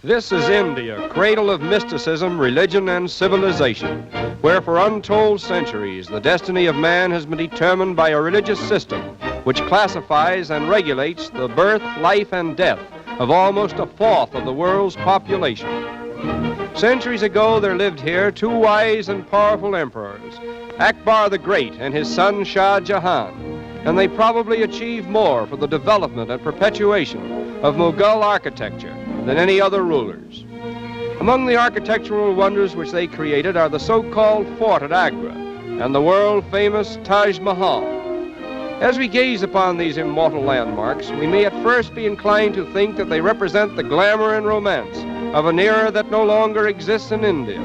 This is India, cradle of mysticism, religion, and civilization, where for untold centuries the destiny of man has been determined by a religious system which classifies and regulates the birth, life, and death of almost a fourth of the world's population. Centuries ago, there lived here two wise and powerful emperors, Akbar the Great and his son Shah Jahan, and they probably achieved more for the development and perpetuation of Mughal architecture than any other rulers. Among the architectural wonders which they created are the so-called fort at Agra and the world-famous Taj Mahal. As we gaze upon these immortal landmarks, we may at first be inclined to think that they represent the glamour and romance of an era that no longer exists in India.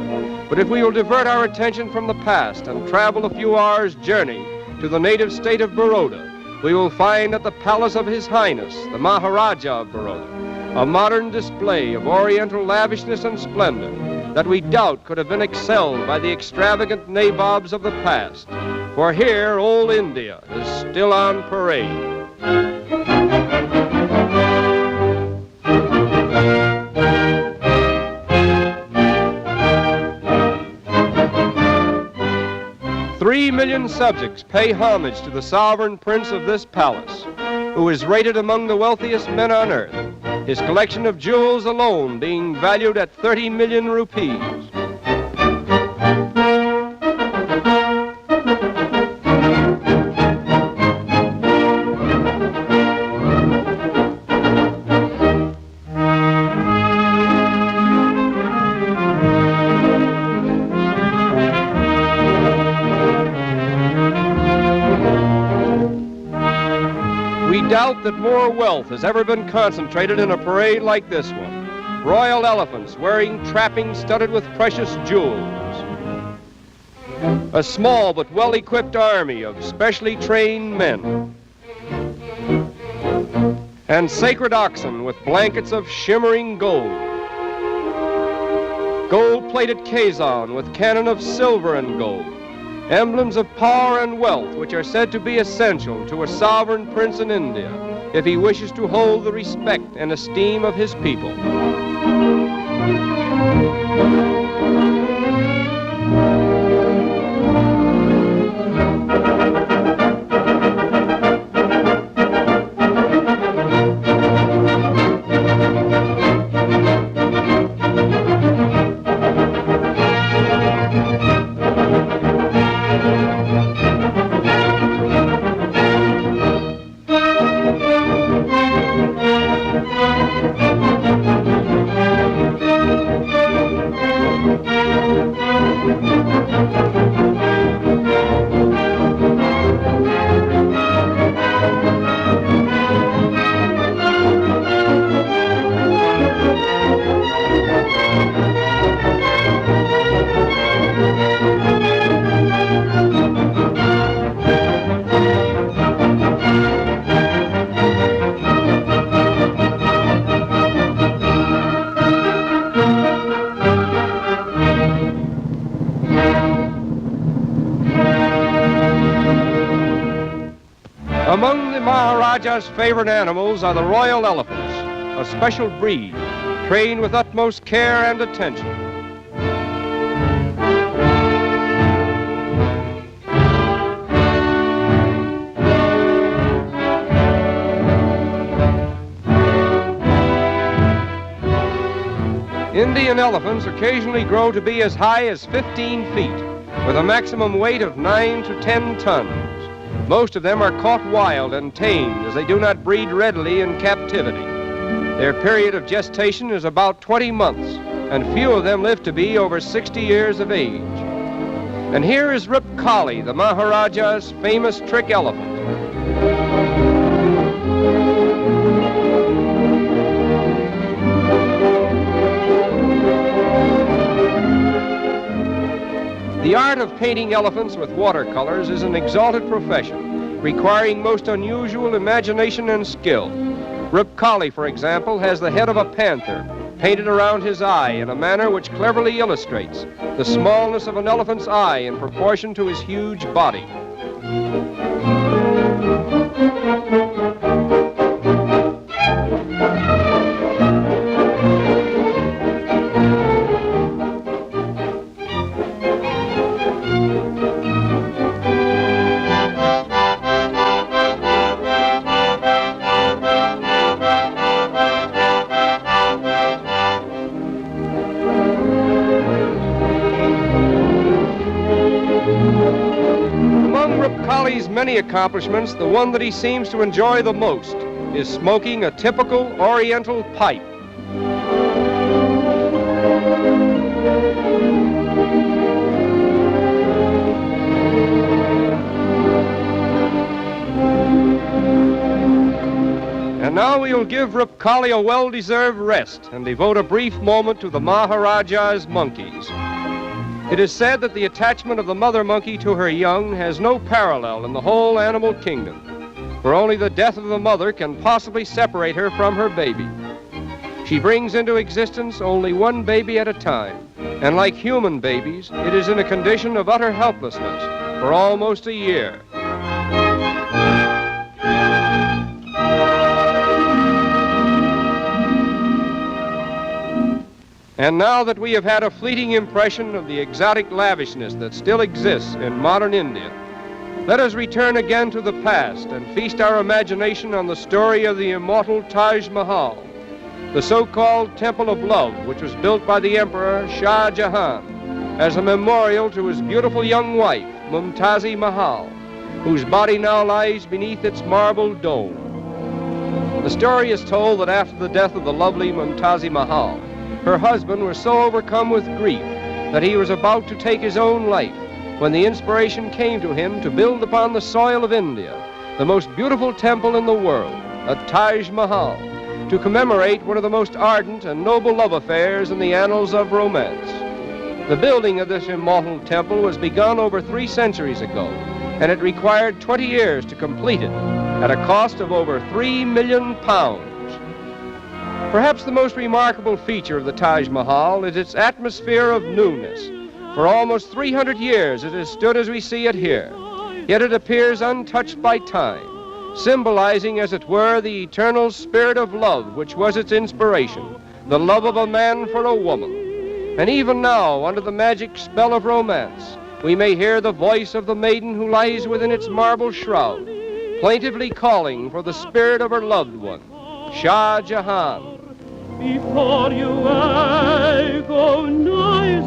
But if we will divert our attention from the past and travel a few hours' journey to the native state of Baroda, we will find at the palace of His Highness, the Maharajah of Baroda, a modern display of oriental lavishness and splendor that we doubt could have been excelled by the extravagant nabobs of the past. For here, old India is still on parade. 3 million subjects pay homage to the sovereign prince of this palace, who is rated among the wealthiest men on earth, his collection of jewels alone being valued at 30 million rupees. Doubt that more wealth has ever been concentrated in a parade like this one. Royal elephants wearing trappings studded with precious jewels. A small but well-equipped army of specially trained men. And sacred oxen with blankets of shimmering gold. Gold-plated kazan with cannon of silver and gold. Emblems of power and wealth which are said to be essential to a sovereign prince in India if he wishes to hold the respect and esteem of his people. Among the Maharajah's favorite animals are the royal elephants, a special breed, trained with utmost care and attention. Indian elephants occasionally grow to be as high as 15 feet, with a maximum weight of 9 to 10 tons. Most of them are caught wild and tamed, as they do not breed readily in captivity. Their period of gestation is about 20 months, and few of them live to be over 60 years of age. And here is Rip Kali, the Maharaja's famous trick elephant. The art of painting elephants with watercolors is an exalted profession, requiring most unusual imagination and skill. Rip Kali, for example, has the head of a panther painted around his eye in a manner which cleverly illustrates the smallness of an elephant's eye in proportion to his huge body. Ali's many accomplishments, the one that he seems to enjoy the most is smoking a typical Oriental pipe. And now we will give Rup Kali a well-deserved rest and devote a brief moment to the Maharajah's monkeys. It is said that the attachment of the mother monkey to her young has no parallel in the whole animal kingdom, for only the death of the mother can possibly separate her from her baby. She brings into existence only one baby at a time, and like human babies, it is in a condition of utter helplessness for almost a year. And now that we have had a fleeting impression of the exotic lavishness that still exists in modern India, let us return again to the past and feast our imagination on the story of the immortal Taj Mahal, the so-called Temple of Love, which was built by the Emperor Shah Jahan as a memorial to his beautiful young wife, Mumtazi Mahal, whose body now lies beneath its marble dome. The story is told that after the death of the lovely Mumtazi Mahal, her husband was so overcome with grief that he was about to take his own life when the inspiration came to him to build upon the soil of India the most beautiful temple in the world, a Taj Mahal, to commemorate one of the most ardent and noble love affairs in the annals of romance. The building of this immortal temple was begun over 3 centuries ago, and it required 20 years to complete it at a cost of over £3 million. Perhaps the most remarkable feature of the Taj Mahal is its atmosphere of newness. For almost 300 years it has stood as we see it here, yet it appears untouched by time, symbolizing, as it were, the eternal spirit of love which was its inspiration, the love of a man for a woman. And even now, under the magic spell of romance, we may hear the voice of the maiden who lies within its marble shroud, plaintively calling for the spirit of her loved one, Shah Jahan. Before you agonize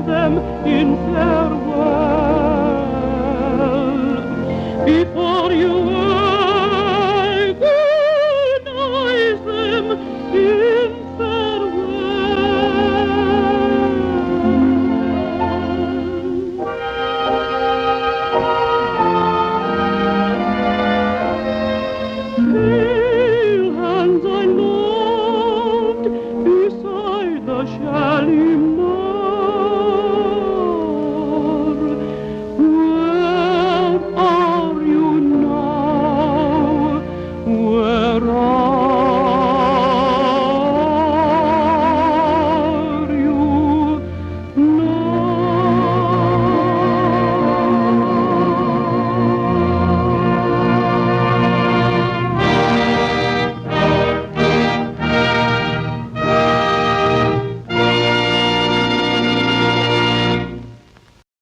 them in fair